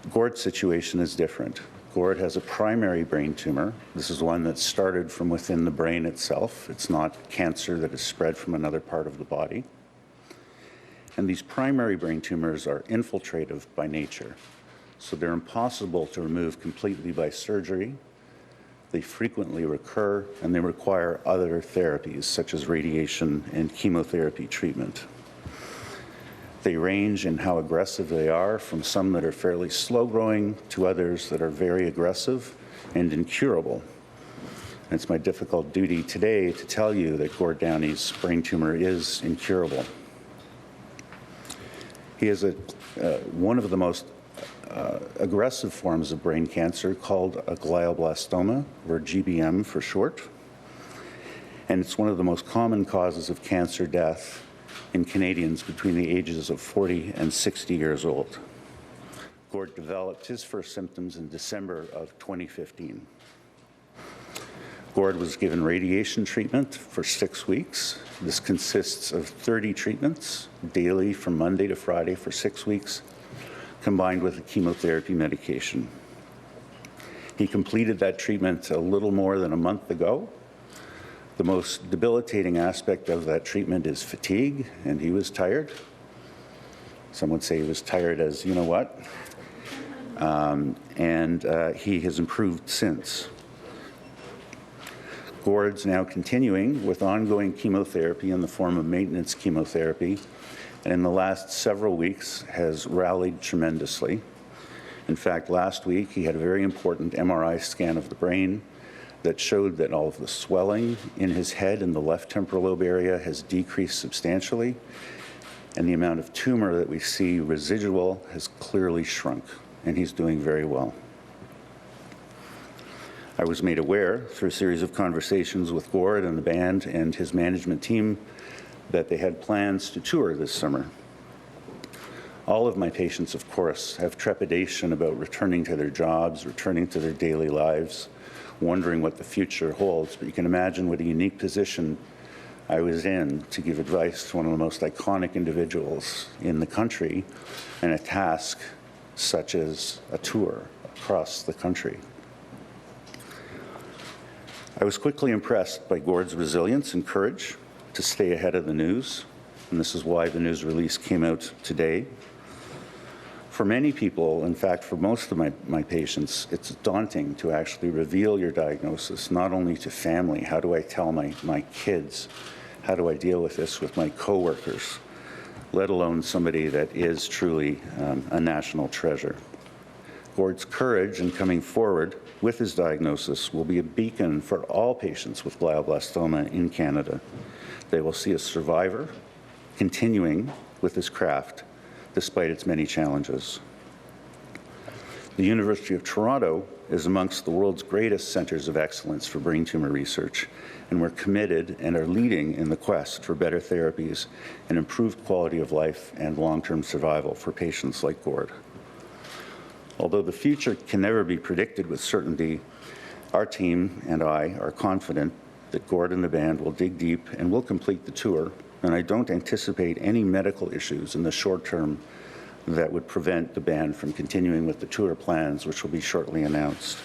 Gord's situation is different. Gord has a primary brain tumor. This is one that started from within the brain itself. It's not cancer that is spread from another part of the body. And these primary brain tumors are infiltrative by nature. So they're impossible to remove completely by surgery. They frequently recur, and they require other therapies, such as radiation and chemotherapy treatment. They range in how aggressive they are, from some that are fairly slow-growing to others that are very aggressive and incurable. And it's my difficult duty today to tell you that Gord Downie's brain tumor is incurable. He has one of the most aggressive forms of brain cancer called a glioblastoma, or GBM for short. And it's one of the most common causes of cancer death in Canadians between the ages of 40 and 60 years old. Gord developed his first symptoms in December of 2015. Gord was given radiation treatment for 6 weeks. This consists of 30 treatments daily from Monday to Friday for 6 weeks, combined with a chemotherapy medication. He completed that treatment a little more than a month ago. The most debilitating aspect of that treatment is fatigue, and he was tired. Some would say he was tired as you know what. He has improved since. Gord's now continuing with ongoing chemotherapy in the form of maintenance chemotherapy, and in the last several weeks has rallied tremendously. In fact, last week he had a very important MRI scan of the brain that showed that all of the swelling in his head in the left temporal lobe area has decreased substantially, and the amount of tumor that we see residual has clearly shrunk, and he's doing very well. I was made aware through a series of conversations with Gord and the band and his management team that they had plans to tour this summer. All of my patients, of course, have trepidation about returning to their jobs, returning to their daily lives, wondering what the future holds. But you can imagine what a unique position I was in to give advice to one of the most iconic individuals in the country and a task such as a tour across the country. I was quickly impressed by Gord's resilience and courage to stay ahead of the news, and this is why the news release came out today. For many people, in fact, for most of my patients, it's daunting to actually reveal your diagnosis, not only to family. How do I tell my kids? How do I deal with this with my coworkers, let alone somebody that is truly a national treasure? Gord's courage in coming forward with his diagnosis will be a beacon for all patients with glioblastoma in Canada. They will see a survivor continuing with his craft despite its many challenges. The University of Toronto is amongst the world's greatest centers of excellence for brain tumor research, and we're committed and are leading in the quest for better therapies and improved quality of life and long-term survival for patients like Gord. Although the future can never be predicted with certainty, our team and I are confident that Gord and the band will dig deep and will complete the tour, and I don't anticipate any medical issues in the short term that would prevent the band from continuing with the tour plans, which will be shortly announced.